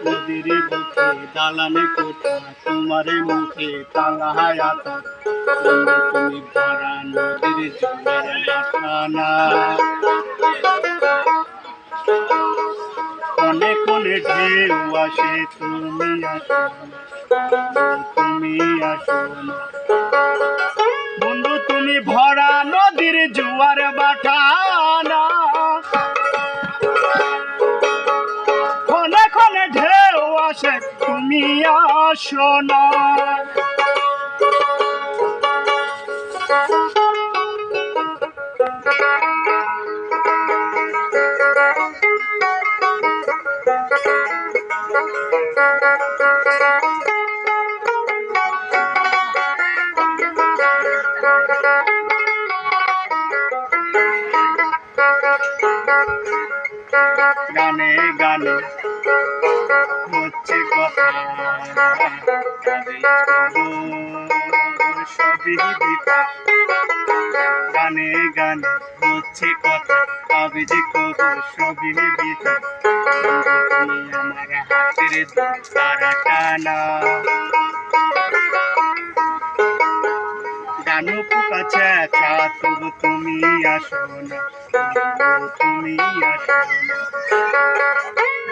নদীর বুকে দালানে কোঠা তোমার মুখে তালা আতা তুমি ভরা নদীর জলের মাথানা কোনে কোনে ঢেউ আসে তুমি আসো তুমি আসো বন্ধু তুমি ভরা নদীর জোয়ার বাটানা তুমি আসো না গানে গানে হচ্ছে কথা সবই বিতা গানে গানে হচ্ছে কথা তবে যে কবু সবই বিতা তুমি আমার হাতের তারা টানা জানো পোকা চেঁচা তবু তুমি আসো না তুমি আসো না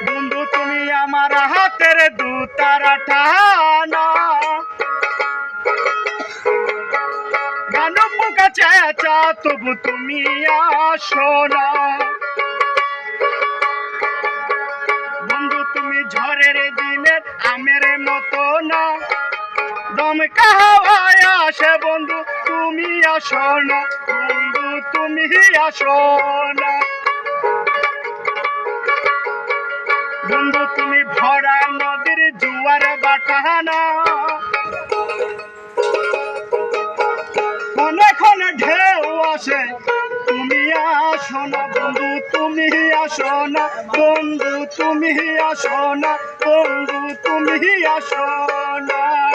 বন্ধু তুমি আমার হাতের দুতারা টানা জানো পোকা চেঁচা তবু তুমি আসো না বন্ধু তুমি ঝড়ের দিনের আমের মতো না দমকা হাওয়ায় আসে বন্ধু তুমি আসো না বন্ধু তুমি আসো না বন্ধু তুমি ভরা নদীর জোয়ার বাটানা ক্ষণে ক্ষণে ঢেউ আসে তুমি আসো না বন্ধু তুমি আসো না বন্ধু তুমি আসো না বন্ধু তুমি আসো না